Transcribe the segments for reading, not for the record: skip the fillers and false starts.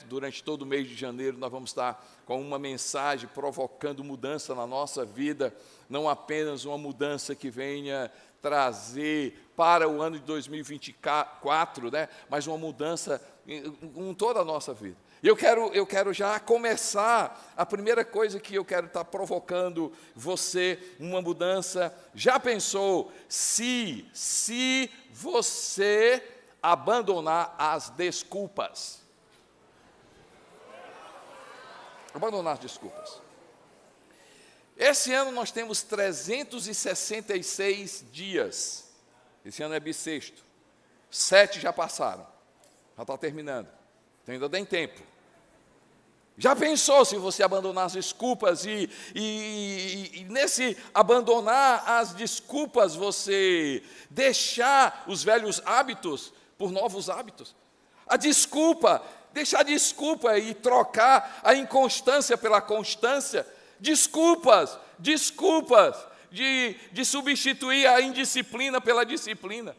durante todo o mês de janeiro, nós vamos estar com uma mensagem provocando mudança na nossa vida, não apenas uma mudança que venha trazer para o ano de 2024, né, mas uma mudança em toda a nossa vida. Eu quero já começar, a primeira coisa que eu quero estar provocando você, uma mudança. Já pensou se você abandonar as desculpas? Abandonar as desculpas. Esse ano nós temos 366 dias. Esse ano é bissexto. 7 já passaram. Já está terminando. Então ainda tem tempo. Já pensou se você abandonar as desculpas e nesse abandonar as desculpas você deixar os velhos hábitos por novos hábitos? Deixar a desculpa e trocar a inconstância pela constância. Desculpas de substituir a indisciplina pela disciplina.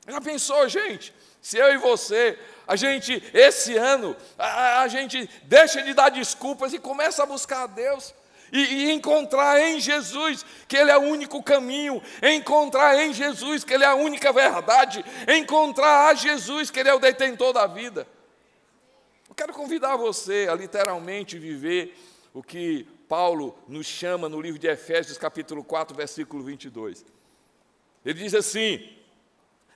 Já pensou, gente? Se eu e você, esse ano, a gente deixa de dar desculpas e começa a buscar a Deus, e encontrar em Jesus que Ele é o único caminho, encontrar em Jesus que Ele é a única verdade, encontrar a Jesus que Ele é o detentor da vida. Eu quero convidar você a literalmente viver o que Paulo nos chama no livro de Efésios, capítulo 4, versículo 22. Ele diz assim: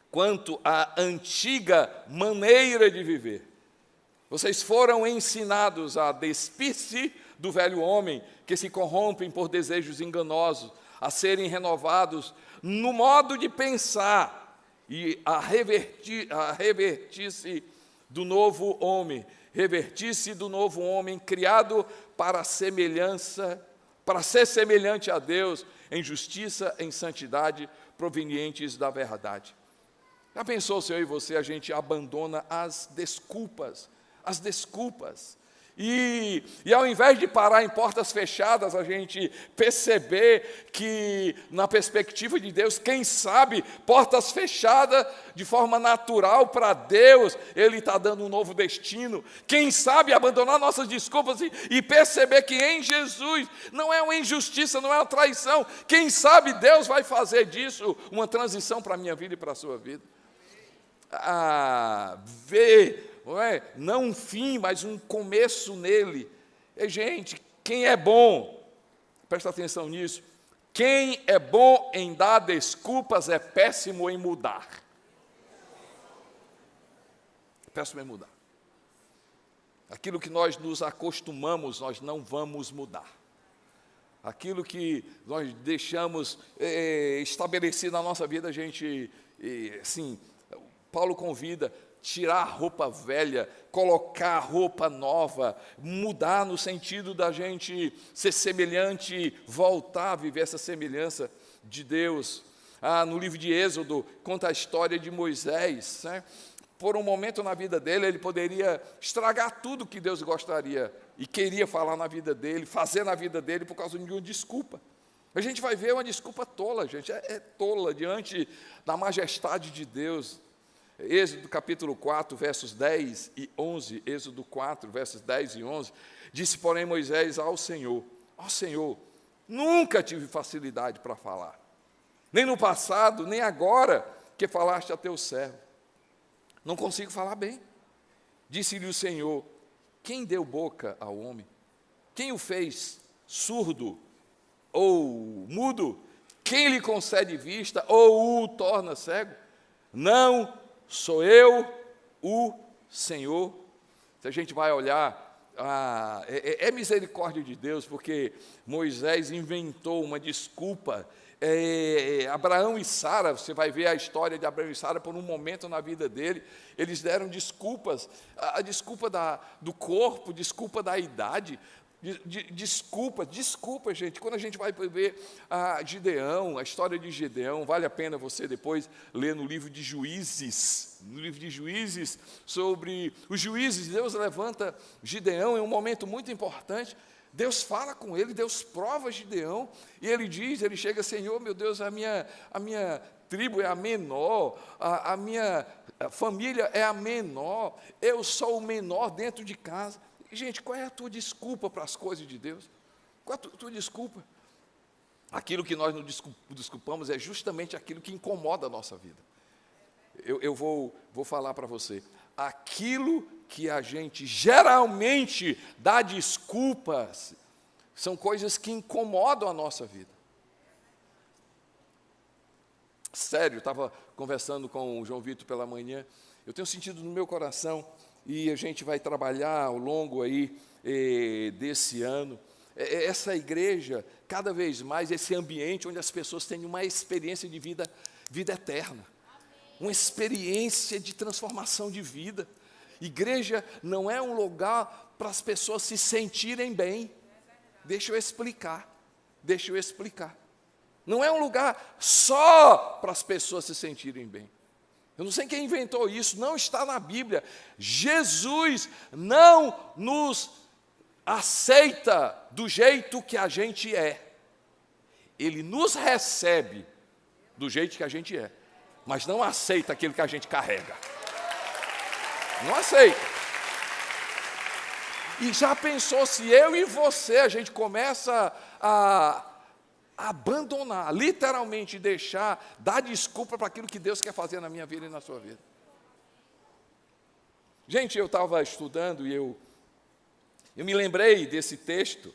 quanto à antiga maneira de viver, vocês foram ensinados a despir-se do velho homem, que se corrompem por desejos enganosos, a serem renovados no modo de pensar e a revertir-se do novo homem, criado para ser semelhante a Deus, em justiça, em santidade, provenientes da verdade. Já pensou se eu e você, a gente abandona as desculpas, e ao invés de parar em portas fechadas, a gente perceber que, na perspectiva de Deus, quem sabe, portas fechadas de forma natural para Deus, Ele está dando um novo destino. Quem sabe abandonar nossas desculpas e perceber que em Jesus não é uma injustiça, não é uma traição. Quem sabe Deus vai fazer disso uma transição para a minha vida e para a sua vida. Ver, não um fim, mas um começo nele. E, gente, quem é bom, presta atenção nisso, quem é bom em dar desculpas é péssimo em mudar. Péssimo em mudar. Aquilo que nós nos acostumamos, nós não vamos mudar. Aquilo que nós deixamos estabelecido na nossa vida, a gente, assim, Paulo convida, tirar a roupa velha, colocar a roupa nova, mudar no sentido da gente ser semelhante, voltar a viver essa semelhança de Deus. No livro de Êxodo, conta a história de Moisés, né? Por um momento na vida dele, ele poderia estragar tudo que Deus gostaria e queria falar na vida dele, fazer na vida dele por causa de uma desculpa. A gente vai ver uma desculpa tola, gente, é tola diante da majestade de Deus. Êxodo capítulo 4, versos 10 e 11, Êxodo 4, versos 10 e 11, disse, porém, Moisés ao Senhor, ó Senhor, nunca tive facilidade para falar, nem no passado, nem agora que falaste a teu servo. Não consigo falar bem. Disse-lhe o Senhor, quem deu boca ao homem? Quem o fez surdo ou mudo? Quem lhe concede vista ou o torna cego? Não sou eu, o Senhor. Se a gente vai olhar, é misericórdia de Deus, porque Moisés inventou uma desculpa. Abraão e Sara, você vai ver a história de Abraão e Sara por um momento na vida dele, eles deram desculpas, a desculpa do corpo, desculpa da idade, desculpa, gente. Quando a gente vai ver Gideão, a história de Gideão, vale a pena você depois ler no livro de Juízes, sobre os juízes. Deus levanta Gideão em um momento muito importante. Deus fala com ele, Deus prova Gideão, e ele chega, Senhor, meu Deus, a minha tribo é a menor, a minha família é a menor, eu sou o menor dentro de casa. Gente, qual é a tua desculpa para as coisas de Deus? Qual é a tua desculpa? Aquilo que nós nos desculpamos é justamente aquilo que incomoda a nossa vida. Eu vou falar para você, aquilo que a gente geralmente dá desculpas, são coisas que incomodam a nossa vida. Sério, eu estava conversando com o João Vitor pela manhã, eu tenho sentido no meu coração, e a gente vai trabalhar ao longo aí desse ano, essa igreja, cada vez mais, esse ambiente onde as pessoas têm uma experiência de vida eterna, uma experiência de transformação de vida. Igreja não é um lugar para as pessoas se sentirem bem. Deixa eu explicar. Não é um lugar só para as pessoas se sentirem bem. Eu não sei quem inventou isso, não está na Bíblia. Jesus não nos aceita do jeito que a gente é. Ele nos recebe do jeito que a gente é, mas não aceita aquilo que a gente carrega. Não aceita. E já pensou se eu e você, a gente começa a abandonar, literalmente dar desculpa para aquilo que Deus quer fazer na minha vida e na sua vida. Gente, eu estava estudando e eu me lembrei desse texto,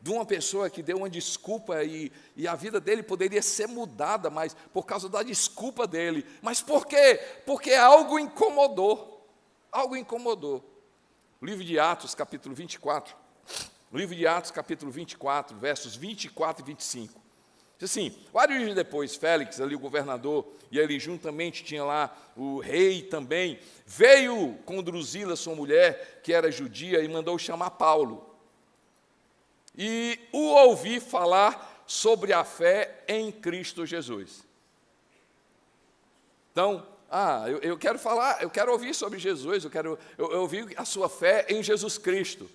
de uma pessoa que deu uma desculpa e a vida dele poderia ser mudada, mas por causa da desculpa dele. Mas por quê? Porque algo incomodou. O livro de Atos, capítulo 24, versos 24 e 25. Diz assim, vários dias depois, Félix, ali o governador, e ele juntamente tinha lá o rei também, veio com Drusila, sua mulher, que era judia, e mandou chamar Paulo. E o ouvi falar sobre a fé em Cristo Jesus. Então, eu quero falar, eu quero ouvir sobre Jesus, eu ouvi a sua fé em Jesus Cristo.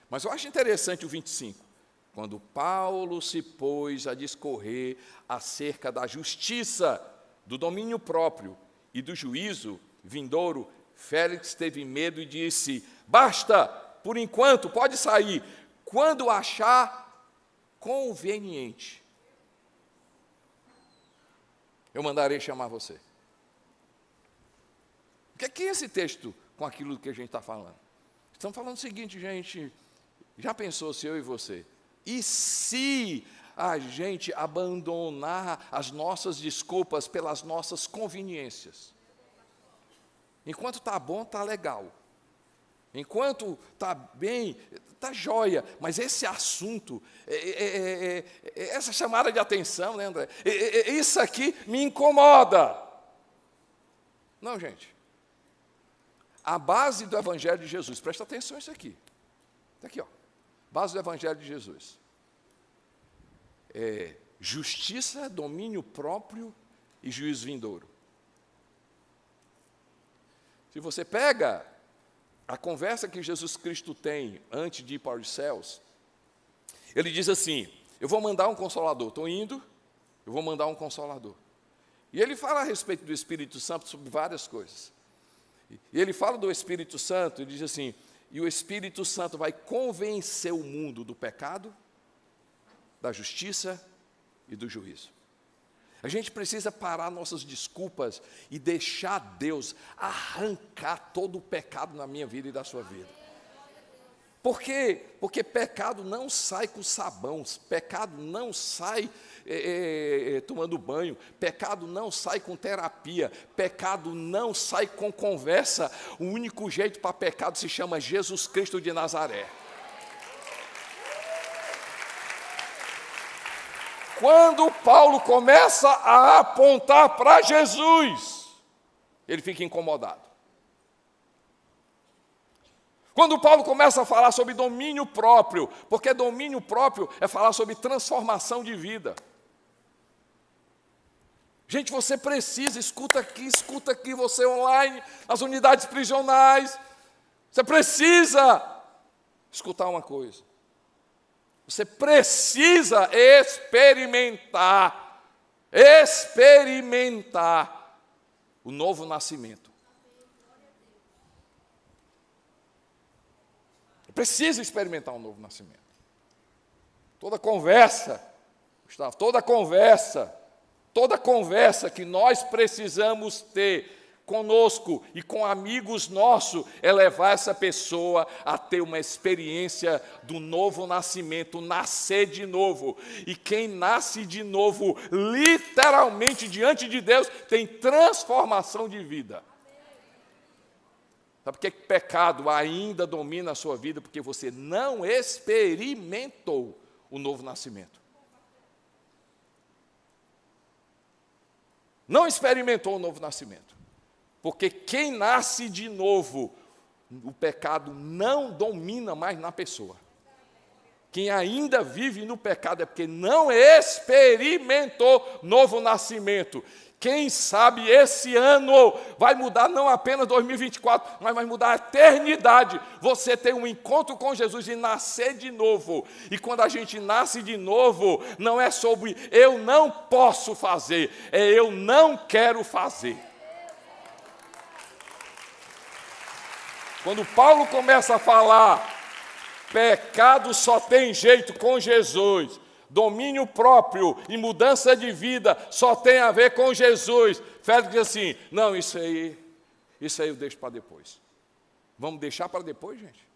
Mas eu acho interessante o 25. Quando Paulo se pôs a discorrer acerca da justiça, do domínio próprio e do juízo vindouro, Félix teve medo e disse, basta, por enquanto, pode sair, quando achar conveniente, eu mandarei chamar você. O que é esse texto com aquilo que a gente está falando? Estamos falando o seguinte, gente, já pensou se eu e você, e se a gente abandonar as nossas desculpas pelas nossas conveniências? Enquanto está bom, está legal. Enquanto está bem, está jóia. Mas esse assunto, essa chamada de atenção, né, André? Isso aqui me incomoda. Não, gente. A base do Evangelho de Jesus, presta atenção nisso aqui. Está aqui, ó. Base do Evangelho de Jesus. Justiça, domínio próprio e juízo vindouro. Se você pega a conversa que Jesus Cristo tem antes de ir para os céus, ele diz assim, eu vou mandar um Consolador, estou indo, eu vou mandar um Consolador. E ele fala a respeito do Espírito Santo sobre várias coisas. E ele fala do Espírito Santo, ele diz assim, e o Espírito Santo vai convencer o mundo do pecado, da justiça e do juízo. A gente precisa parar nossas desculpas e deixar Deus arrancar todo o pecado na minha vida e da sua vida. Por quê? Porque pecado não sai com sabão, pecado não sai tomando banho, pecado não sai com terapia, pecado não sai com conversa. O único jeito para pecado se chama Jesus Cristo de Nazaré. Quando Paulo começa a apontar para Jesus, ele fica incomodado. Quando Paulo começa a falar sobre domínio próprio, porque domínio próprio é falar sobre transformação de vida. Gente, você precisa, escuta aqui, você online, nas unidades prisionais, você precisa escutar uma coisa. Você precisa experimentar experimentar o novo nascimento. Precisa experimentar um novo nascimento. Toda conversa, Gustavo, toda conversa que nós precisamos ter conosco e com amigos nossos é levar essa pessoa a ter uma experiência do novo nascimento, nascer de novo. E quem nasce de novo, literalmente diante de Deus, tem transformação de vida. Sabe por que pecado ainda domina a sua vida? Porque você não experimentou o novo nascimento. Não experimentou o novo nascimento. Porque quem nasce de novo, o pecado não domina mais na pessoa. Quem ainda vive no pecado é porque não experimentou novo nascimento. Quem sabe esse ano vai mudar não apenas 2024, mas vai mudar a eternidade. Você tem um encontro com Jesus e nascer de novo. E quando a gente nasce de novo, não é sobre eu não posso fazer, é eu não quero fazer. Quando Paulo começa a falar, pecado só tem jeito com Jesus, domínio próprio e mudança de vida só tem a ver com Jesus. Félix diz assim, não, isso aí eu deixo para depois. Vamos deixar para depois, gente?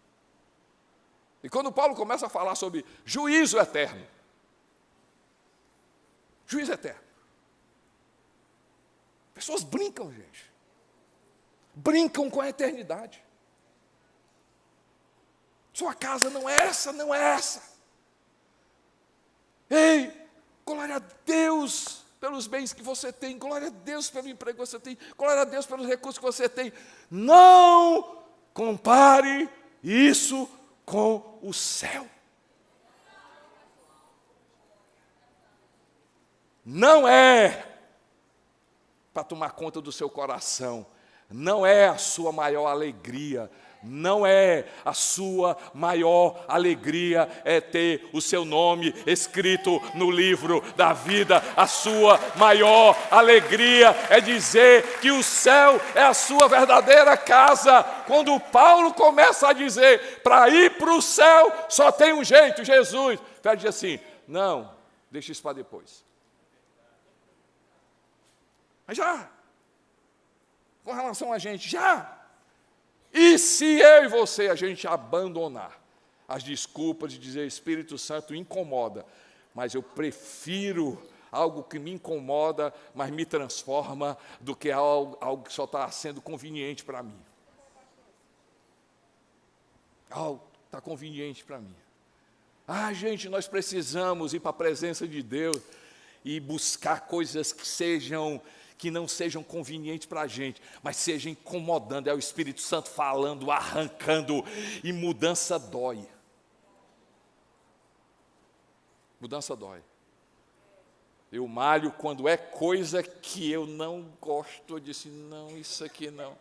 E quando Paulo começa a falar sobre juízo eterno, pessoas brincam, gente, brincam com a eternidade. Sua casa não é essa. Ei, glória a Deus pelos bens que você tem, glória a Deus pelo emprego que você tem, glória a Deus pelos recursos que você tem. Não compare isso com o céu. Não é para tomar conta do seu coração, não é a sua maior alegria. Não é a sua maior alegria é ter o seu nome escrito no livro da vida. A sua maior alegria é dizer que o céu é a sua verdadeira casa. Quando Paulo começa a dizer, para ir para o céu só tem um jeito, Jesus. Ele diz assim, não, deixa isso para depois. Mas já, com relação a gente, já. E se eu e você, a gente abandonar as desculpas de dizer Espírito Santo incomoda, mas eu prefiro algo que me incomoda, mas me transforma, do que algo que só está sendo conveniente para mim. Algo está conveniente para mim. Gente, nós precisamos ir para a presença de Deus e buscar coisas que não sejam convenientes para a gente, mas sejam incomodando. É o Espírito Santo falando, arrancando, e mudança dói. Mudança dói. Eu malho quando é coisa que eu não gosto. Eu disse, não, isso aqui não.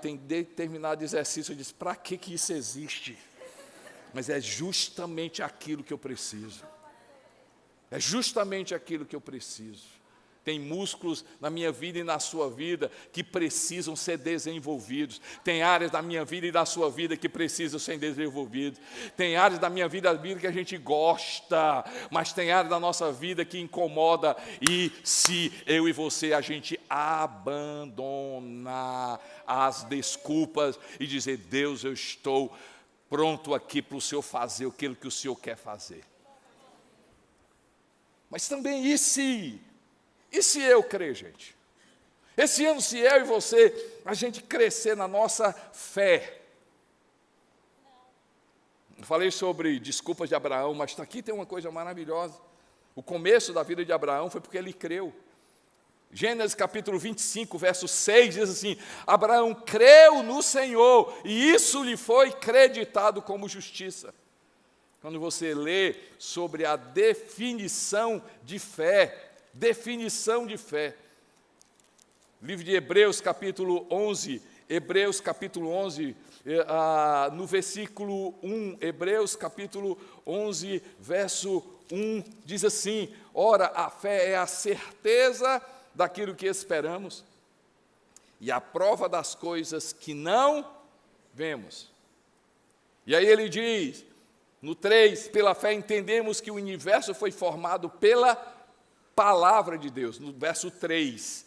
Tem determinado exercício, eu disse, para que isso existe? Mas é justamente aquilo que eu preciso. É justamente aquilo que eu preciso. Tem músculos na minha vida e na sua vida que precisam ser desenvolvidos. Tem áreas da minha vida e da sua vida que precisam ser desenvolvidas. Tem áreas da minha vida que a gente gosta, mas tem áreas da nossa vida que incomoda. E se eu e você, a gente abandonar as desculpas e dizer, Deus, eu estou pronto aqui para o Senhor fazer aquilo que o Senhor quer fazer. Mas também e se eu crer, gente? Esse ano, se eu e você, a gente crescer na nossa fé. Eu falei sobre desculpas de Abraão, mas aqui tem uma coisa maravilhosa. O começo da vida de Abraão foi porque ele creu. Gênesis capítulo 25, verso 6, diz assim, Abraão creu no Senhor, e isso lhe foi creditado como justiça. Quando você lê sobre a definição de fé, livro de Hebreus capítulo 11, no versículo 1, Hebreus capítulo 11, verso 1 diz assim: ora, a fé é a certeza daquilo que esperamos e a prova das coisas que não vemos. E aí ele diz, no 3, pela fé entendemos que o universo foi formado pela palavra de Deus. No verso 3,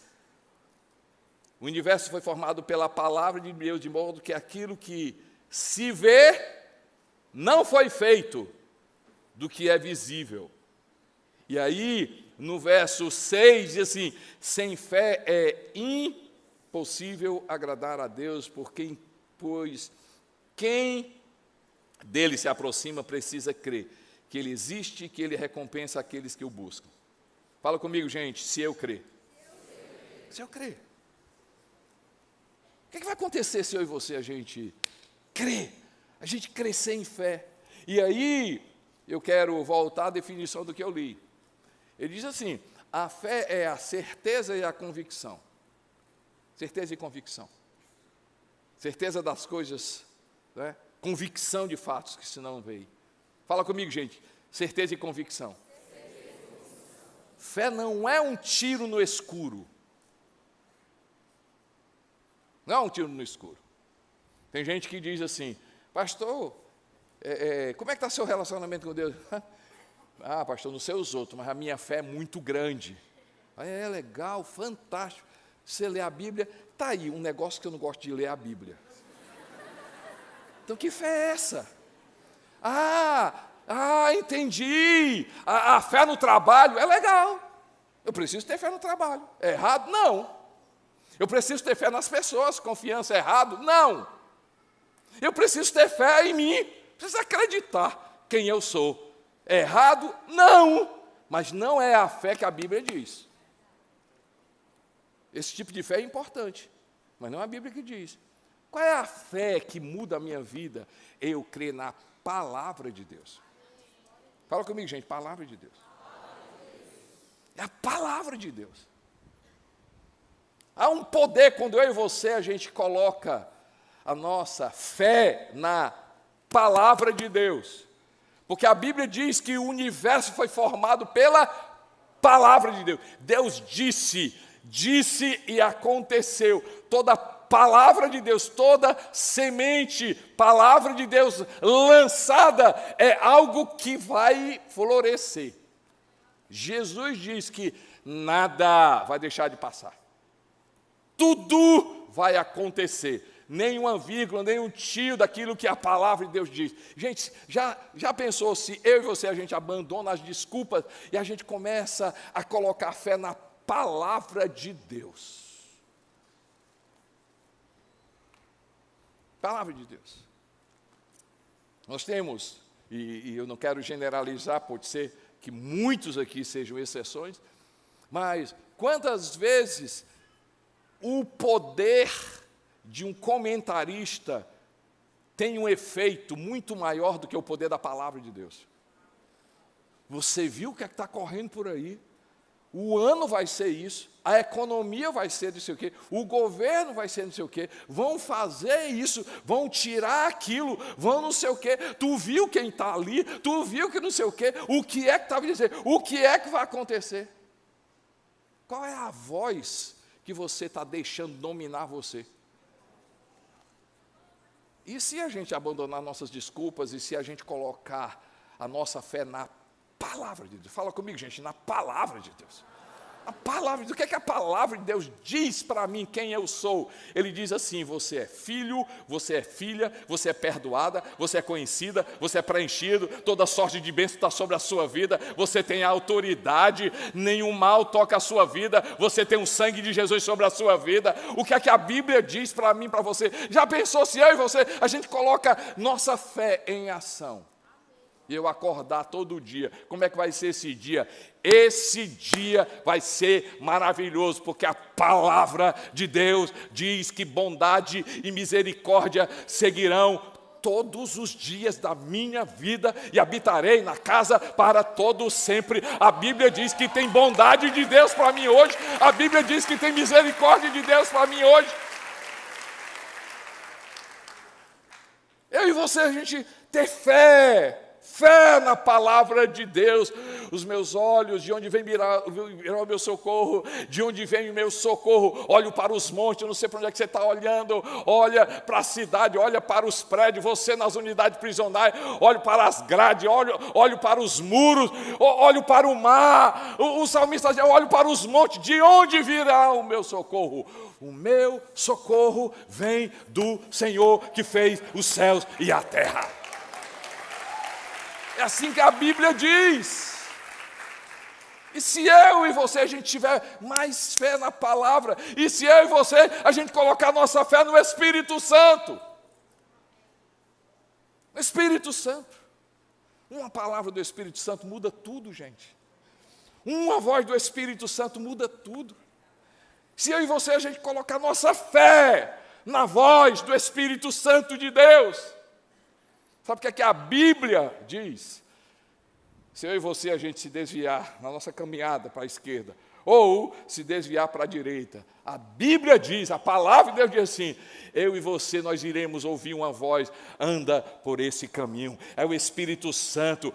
o universo foi formado pela palavra de Deus, de modo que aquilo que se vê não foi feito do que é visível. E aí, no verso 6, diz assim: sem fé é impossível agradar a Deus, pois quem dele se aproxima precisa crer que ele existe e que ele recompensa aqueles que o buscam. Fala comigo, gente, se eu crer. Se eu crer. O que vai acontecer se eu e você, a gente crer, a gente crescer em fé? E aí, eu quero voltar à definição do que eu li. Ele diz assim: a fé é a certeza e a convicção. Certeza e convicção. Certeza das coisas, né? Convicção de fatos que se não veem. Fala comigo, gente, certeza e convicção. Fé não é um tiro no escuro. Não é um tiro no escuro. Tem gente que diz assim: pastor, como é que está seu relacionamento com Deus? Ah, pastor, não sei os outros, mas a minha fé é muito grande. É legal, fantástico. Você lê a Bíblia, está aí um negócio que eu não gosto de ler a Bíblia. Então, que fé é essa? Entendi. A fé no trabalho é legal. Eu preciso ter fé no trabalho. É errado? Não. Eu preciso ter fé nas pessoas. Confiança é errado? Não. Eu preciso ter fé em mim. Preciso acreditar quem eu sou. É errado? Não. Mas não é a fé que a Bíblia diz. Esse tipo de fé é importante, mas não é a Bíblia que diz. Qual é a fé que muda a minha vida? Eu crer na palavra de Deus. Fala comigo, gente, palavra de Deus. É a palavra de Deus. Há um poder quando eu e você, a gente coloca a nossa fé na palavra de Deus. Porque a Bíblia diz que o universo foi formado pela palavra de Deus. Deus disse e aconteceu. Toda palavra de Deus, toda semente, palavra de Deus lançada é algo que vai florescer. Jesus diz que nada vai deixar de passar. Tudo vai acontecer. Nem uma vírgula, nem um tio daquilo que a palavra de Deus diz. Gente, já pensou se eu e você, a gente abandona as desculpas e a gente começa a colocar fé na palavra de Deus? Palavra de Deus. Nós temos, e eu não quero generalizar, pode ser que muitos aqui sejam exceções, mas quantas vezes o poder de um comentarista tem um efeito muito maior do que o poder da palavra de Deus? Você viu o que é que está correndo por aí? O ano vai ser isso, a economia vai ser não sei o quê, o governo vai ser não sei o quê, vão fazer isso, vão tirar aquilo, vão não sei o quê. Tu viu quem está ali, tu viu que não sei o quê, o que é que estava dizendo, o que é que vai acontecer? Qual é a voz que você está deixando dominar você? E se a gente abandonar nossas desculpas e se a gente colocar a nossa fé na palavra de Deus? Fala comigo, gente, na palavra de Deus. A palavra de Deus. O que é que a palavra de Deus diz para mim quem eu sou? Ele diz assim: você é filho, você é filha, você é perdoada, você é conhecida, você é preenchido, toda sorte de bênção está sobre a sua vida, você tem autoridade, nenhum mal toca a sua vida, você tem o sangue de Jesus sobre a sua vida. O que é que a Bíblia diz para mim, para você? Já pensou se eu e você, a gente coloca nossa fé em ação? E eu acordar todo dia, como é que vai ser esse dia? Esse dia vai ser maravilhoso, porque a palavra de Deus diz que bondade e misericórdia seguirão todos os dias da minha vida e habitarei na casa para todo sempre. A Bíblia diz que tem bondade de Deus para mim hoje, a Bíblia diz que tem misericórdia de Deus para mim hoje. Eu e você, a gente ter fé fé na palavra de Deus. Os meus olhos, de onde vem virá o meu socorro? De onde vem o meu socorro? Olho para os montes, eu não sei para onde é que você está olhando. Olha para a cidade, olha para os prédios, você nas unidades prisionais, olho para as grades, olho para os muros, olho para o mar. O salmista diz, olho para os montes, de onde virá o meu socorro? O meu socorro vem do Senhor que fez os céus e a terra. É assim que a Bíblia diz. E se eu e você, a gente tiver mais fé na palavra, e se eu e você, a gente colocar nossa fé no Espírito Santo. O Espírito Santo. Uma palavra do Espírito Santo muda tudo, gente. Uma voz do Espírito Santo muda tudo. Se eu e você, a gente colocar nossa fé na voz do Espírito Santo de Deus. Sabe o que é que a Bíblia diz? Se eu e você, a gente se desviar na nossa caminhada para a esquerda, ou se desviar para a direita, a Bíblia diz, a palavra de Deus diz assim, eu e você, nós iremos ouvir uma voz, anda por esse caminho. É o Espírito Santo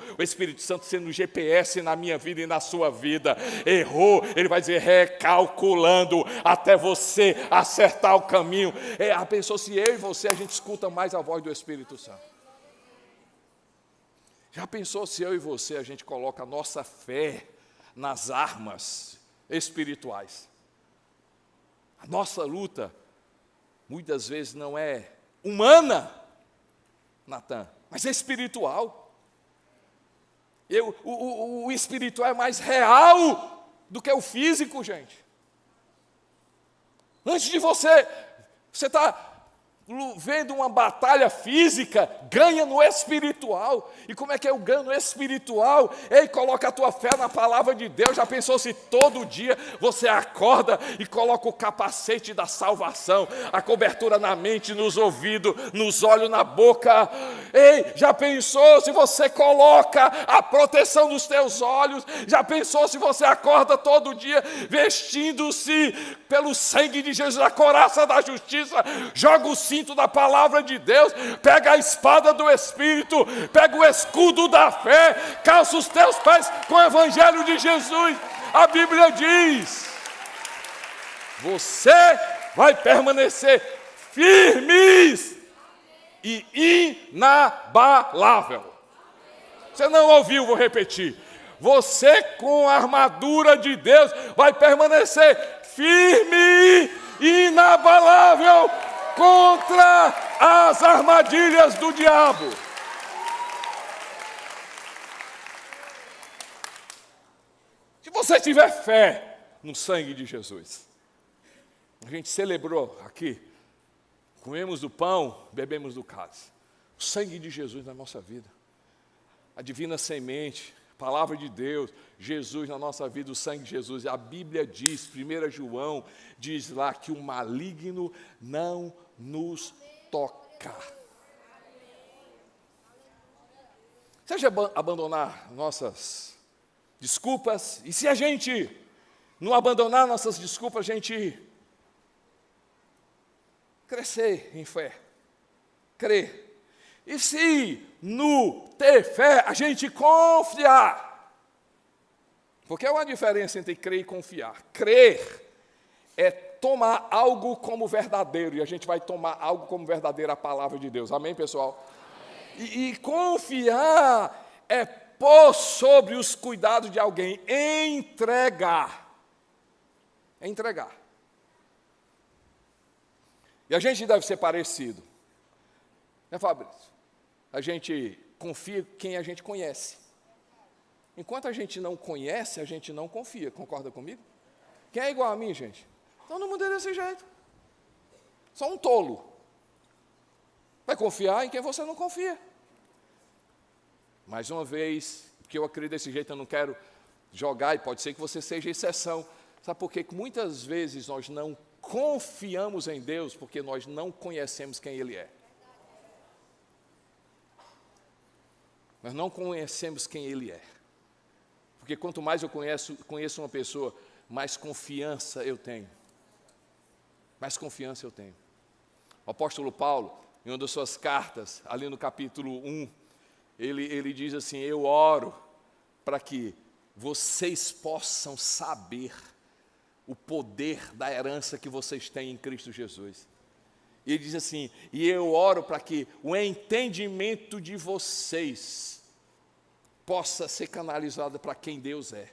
sendo o GPS na minha vida e na sua vida. Errou, ele vai dizer, recalculando, até você acertar o caminho. A pessoa, se eu e você, a gente escuta mais a voz do Espírito Santo. Já pensou se eu e você, a gente coloca a nossa fé nas armas espirituais? A nossa luta, muitas vezes, não é humana, Natan, mas é espiritual. O espiritual é mais real do que o físico, gente. Antes de você está vendo uma batalha física, ganha no espiritual. E como é que eu ganho no espiritual? Ei, coloca a tua fé na palavra de Deus. Já pensou se todo dia você acorda e coloca o capacete da salvação, a cobertura na mente, nos ouvidos, nos olhos, na boca? Ei, já pensou se você coloca a proteção dos teus olhos? Já pensou se você acorda todo dia vestindo-se pelo sangue de Jesus, a couraça da justiça, joga o cinto da palavra de Deus, pega a espada do Espírito, pega o escudo da fé, calça os teus pés com o Evangelho de Jesus. A Bíblia diz, você vai permanecer firmes e inabalável. Você não ouviu, vou repetir. Você com a armadura de Deus vai permanecer firme e inabalável contra as armadilhas do diabo. Se você tiver fé no sangue de Jesus, a gente celebrou aqui, comemos do pão, bebemos do cálice, o sangue de Jesus na nossa vida, a divina semente, a palavra de Deus, Jesus na nossa vida, o sangue de Jesus. A Bíblia diz, 1 João, diz lá que o maligno não nos toca. Seja abandonar nossas desculpas, e se a gente não abandonar nossas desculpas, a gente crescer em fé, crer. E se no ter fé, a gente confiar. Porque há uma diferença entre crer e confiar. Crer é tomar algo como verdadeiro, e a gente vai tomar algo como verdadeiro a palavra de Deus. Amém, pessoal? Amém. E confiar é pôr sobre os cuidados de alguém, entregar. É entregar. E a gente deve ser parecido. Né, Fabrício? A gente confia em quem a gente conhece. Enquanto a gente não conhece, a gente não confia. Concorda comigo? Quem é igual a mim, gente? Todo mundo é desse jeito. Só um tolo. Vai confiar em quem você não confia. Mais uma vez, porque eu acredito desse jeito, eu não quero jogar, e pode ser que você seja exceção. Sabe por quê? Que muitas vezes nós não confiamos em Deus porque nós não conhecemos quem Ele é. Nós não conhecemos quem Ele é. Porque quanto mais eu conheço uma pessoa, mais confiança eu tenho. Mais confiança eu tenho. O apóstolo Paulo, em uma das suas cartas, ali no capítulo 1, ele diz assim: eu oro para que vocês possam saber o poder da herança que vocês têm em Cristo Jesus. E ele diz assim: e eu oro para que o entendimento de vocês possa ser canalizado para quem Deus é.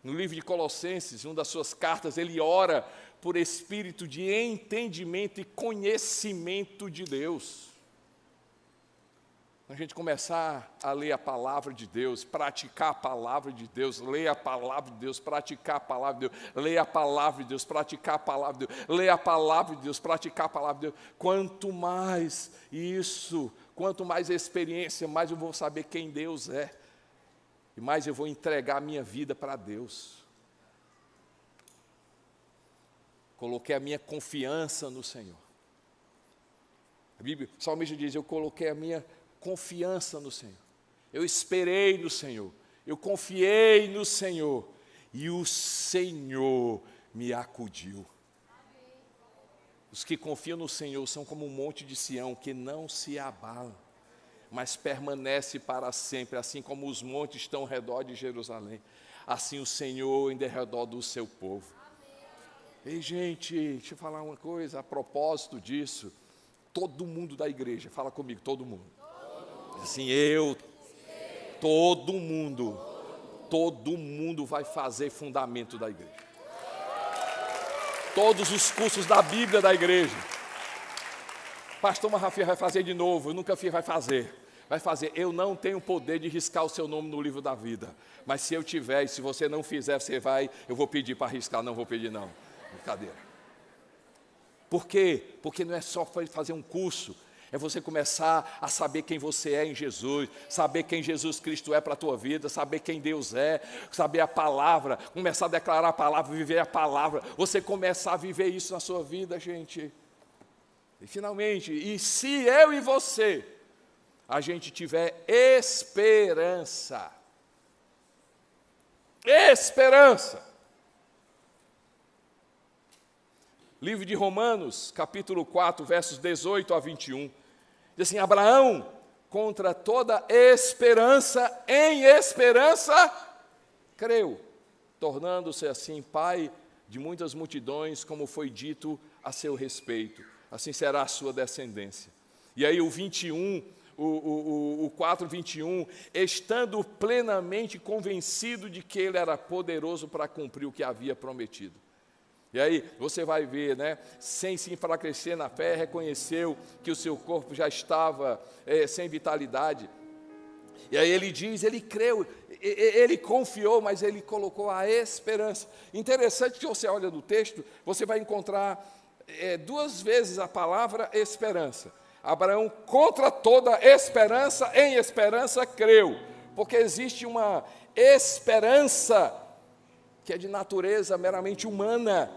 No livro de Colossenses, uma das suas cartas, ele ora por espírito de entendimento e conhecimento de Deus. A gente começar a ler a palavra de Deus, praticar a palavra de Deus, ler a palavra de Deus, praticar a palavra de Deus, ler a palavra de Deus, praticar a palavra de Deus, ler a palavra de Deus, praticar a palavra de Deus. Quanto mais isso, quanto mais experiência, mais eu vou saber quem Deus é. E mais eu vou entregar a minha vida para Deus. Coloquei a minha confiança no Senhor. A Bíblia, o salmista diz: eu coloquei a minha confiança no Senhor. Eu esperei no Senhor. Eu confiei no Senhor. E o Senhor me acudiu. Os que confiam no Senhor são como um monte de Sião que não se abala, mas permanece para sempre, assim como os montes estão ao redor de Jerusalém, assim o Senhor em derredor do seu povo. Ei, gente, deixa eu falar uma coisa a propósito disso. Todo mundo da igreja, fala comigo, todo mundo. Assim, todo mundo vai fazer fundamento da igreja. Todos os cursos da Bíblia da igreja. Pastor Marrafia vai fazer de novo, eu nunca fiz, vai fazer. Eu não tenho poder de riscar o seu nome no livro da vida. Mas se eu tiver, e se você não fizer, você vai, eu vou pedir para riscar, não vou pedir não. Brincadeira. Por quê? Porque não é só fazer um curso, é você começar a saber quem você é em Jesus, saber quem Jesus Cristo é para a tua vida, saber quem Deus é, saber a palavra, começar a declarar a palavra, viver a palavra, você começar a viver isso na sua vida, gente. E finalmente, e se eu e você, a gente tiver esperança, livro de Romanos, capítulo 4, versos 18 a 21, diz assim: Abraão, contra toda esperança, em esperança, creu, tornando-se assim pai de muitas multidões, como foi dito a seu respeito, assim será a sua descendência. E aí o 21, o 4, 21, estando plenamente convencido de que ele era poderoso para cumprir o que havia prometido. E aí você vai ver, né, sem se enfraquecer na fé, reconheceu que o seu corpo já estava sem vitalidade. E aí ele diz, ele creu, ele confiou, mas ele colocou a esperança. Interessante que você olha no texto, você vai encontrar duas vezes a palavra esperança. Abraão, contra toda esperança, em esperança creu, porque existe uma esperança que é de natureza meramente humana,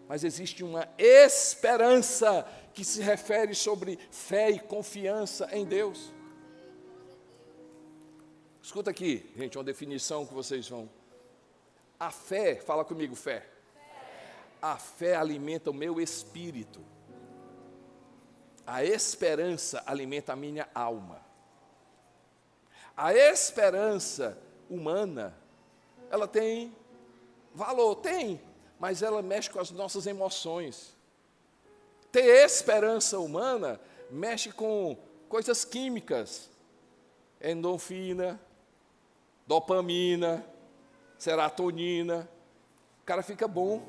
mas existe uma esperança que se refere sobre fé e confiança em Deus. Escuta aqui, gente, uma definição que vocês vão. A fé, fala comigo, fé. A fé alimenta o meu espírito. A esperança alimenta a minha alma. A esperança humana, ela tem valor, tem, mas ela mexe com as nossas emoções. Ter esperança humana mexe com coisas químicas, endorfina, dopamina, serotonina. O cara fica bom.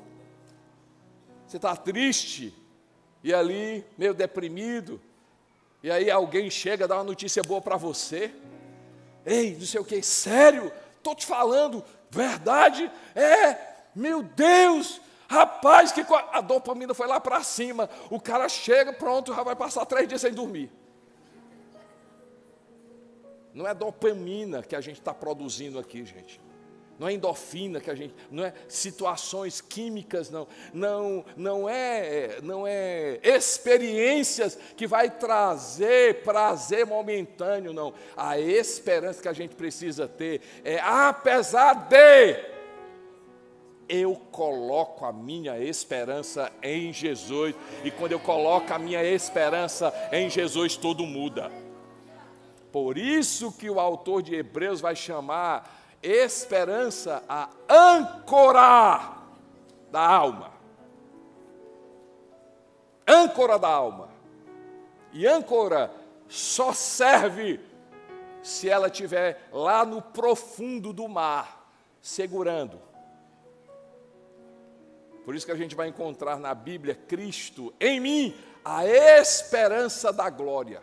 Você está triste, e ali, meio deprimido, e aí alguém chega, dá uma notícia boa para você. Ei, não sei o que, sério? Estou te falando, verdade? Meu Deus, rapaz, que a dopamina foi lá para cima. O cara chega, pronto, já vai passar 3 dias sem dormir. Não é dopamina que a gente está produzindo aqui, gente. Não é endorfina que a gente, não é situações químicas, não é experiências que vai trazer prazer momentâneo, não. A esperança que a gente precisa ter é, apesar de, eu coloco a minha esperança em Jesus, e quando eu coloco a minha esperança em Jesus, tudo muda. Por isso que o autor de Hebreus vai chamar esperança a âncora da alma. Âncora da alma. E âncora só serve se ela estiver lá no profundo do mar, segurando. Por isso que a gente vai encontrar na Bíblia Cristo em mim, a esperança da glória.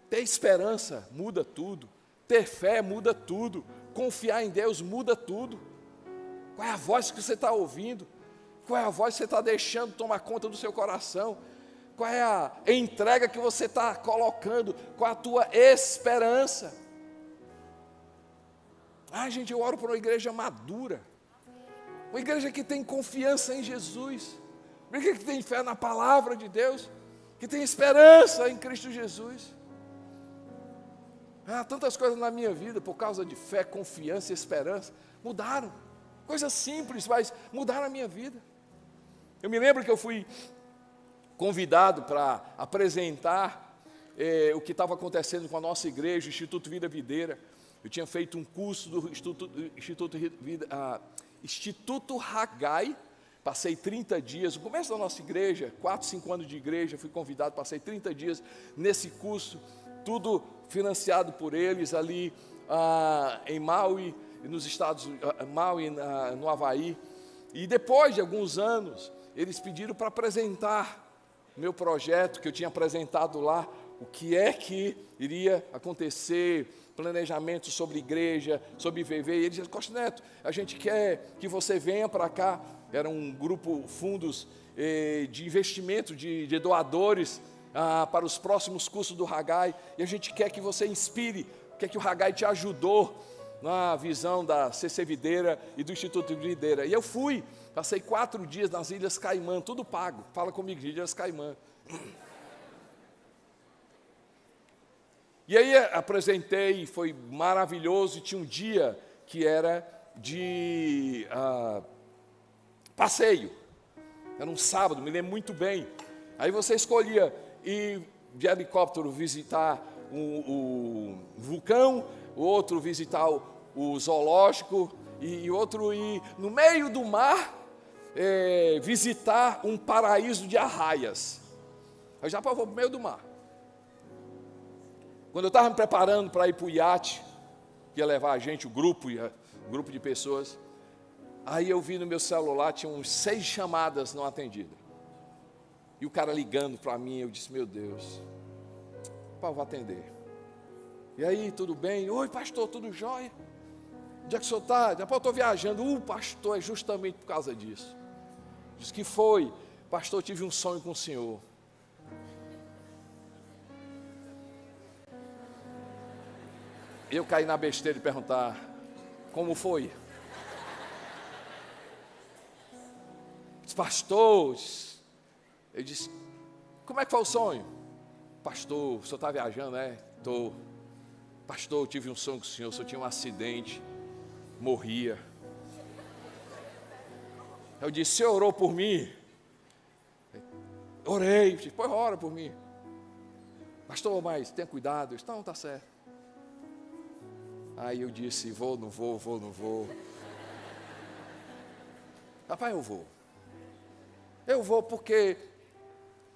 Ter esperança muda tudo. Ter fé muda tudo. Confiar em Deus muda tudo. Qual é a voz que você está ouvindo? Qual é a voz que você está deixando tomar conta do seu coração? Qual é a entrega que você está colocando? Qual é a tua esperança? Gente, eu oro por uma igreja madura. Uma igreja que tem confiança em Jesus. Uma igreja que tem fé na palavra de Deus. Que tem esperança em Cristo Jesus. Tantas coisas na minha vida, por causa de fé, confiança e esperança, mudaram. Coisas simples, mas mudaram a minha vida. Eu me lembro que eu fui convidado para apresentar o que estava acontecendo com a nossa igreja, o Instituto Vida Videira. Eu tinha feito um curso do Instituto Haggai, passei 30 dias, no começo da nossa igreja, 4, 5 anos de igreja, fui convidado, passei 30 dias nesse curso, tudo financiado por eles ali em Maui, nos Estados Maui, no Havaí. E depois de alguns anos, eles pediram para apresentar meu projeto, que eu tinha apresentado lá, o que é que iria acontecer, planejamento sobre igreja, sobre VV. E eles disseram: Costa Neto, a gente quer que você venha para cá. Era um grupo, fundos de investimento, de doadores, para os próximos cursos do Haggai, e a gente quer que você inspire, quer que o Haggai te ajudou na visão da CC Videira e do Instituto Videira. E eu fui, passei 4 dias nas Ilhas Caimã, tudo pago, fala comigo, Ilhas Caimã. E aí apresentei, foi maravilhoso, e tinha um dia que era de passeio, era um sábado, me lembro muito bem. Aí você escolhia ir de helicóptero visitar o vulcão, o outro visitar o zoológico, e outro ir no meio do mar visitar um paraíso de arraias. Eu já vou para o meio do mar. Quando eu estava me preparando para ir para o iate, que ia levar a gente, o grupo de pessoas, aí eu vi no meu celular, tinha uns 6 chamadas não atendidas. E o cara ligando para mim, eu disse: meu Deus, eu vou atender. E aí, tudo bem? Oi, pastor, tudo jóia? Onde é que o senhor está? Depois eu estou viajando. Pastor, é justamente por causa disso. Diz que foi, pastor, tive um sonho com o senhor. Eu caí na besteira de perguntar: como foi? Diz: pastor, eu disse: como é que foi o sonho? Pastor, o senhor está viajando, né? Estou. Pastor, eu tive um sonho com o senhor tinha um acidente, morria. Eu disse: o senhor orou por mim? Orei. Eu disse: pois ora por mim. Pastor, mas tenha cuidado. Eu disse: não, está certo. Aí eu disse: vou, não vou. Rapaz, eu vou. Eu vou porque,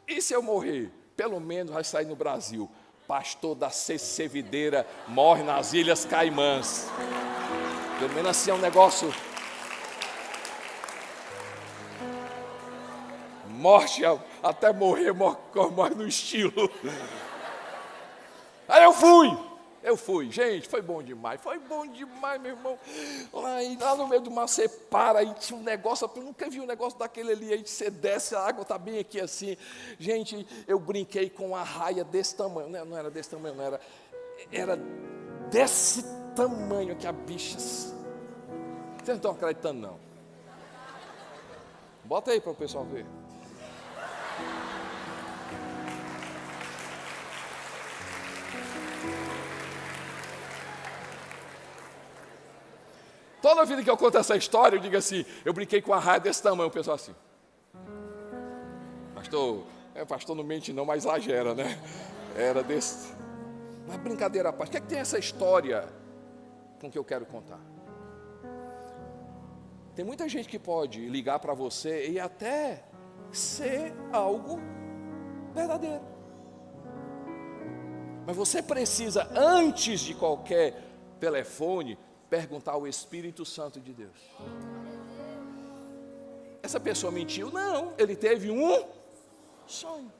e se eu morrer? Pelo menos vai sair no Brasil: pastor da CC Videira morre nas Ilhas Caimãs. Pelo menos assim é um negócio. Morte, até morrer, morre no estilo. Aí eu fui, gente, foi bom demais, meu irmão. Lá no meio do mar você para, aí tinha um negócio, eu nunca vi um negócio daquele ali, aí você desce, a água está bem aqui assim. Gente, eu brinquei com uma raia desse tamanho, não era desse tamanho, não era desse tamanho que a bicha. Vocês não estão acreditando, não. Bota aí para o pessoal ver. Toda vida que eu conto essa história, eu digo assim: eu brinquei com a raia desse tamanho. O pessoal assim: pastor não mente não, mas exagera, né? Era desse. Mas brincadeira à parte, o que é que tem essa história com que eu quero contar? Tem muita gente que pode ligar para você e até ser algo verdadeiro. Mas você precisa, antes de qualquer telefone, perguntar ao Espírito Santo de Deus. Essa pessoa mentiu? Não, ele teve um sonho.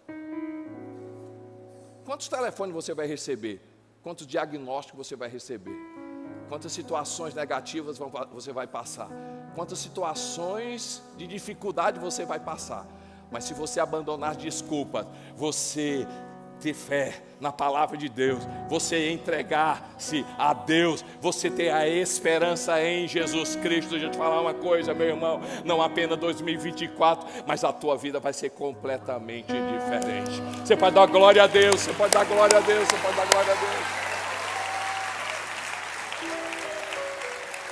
Quantos telefones você vai receber? Quantos diagnósticos você vai receber? Quantas situações negativas você vai passar? Quantas situações de dificuldade você vai passar? Mas se você abandonar desculpas, você ter fé na palavra de Deus, você entregar-se a Deus, você ter a esperança em Jesus Cristo. Deixa eu te falar uma coisa, meu irmão, não apenas 2024, mas a tua vida vai ser completamente diferente. Você pode dar glória a Deus, você pode dar glória a Deus, você pode dar glória a Deus.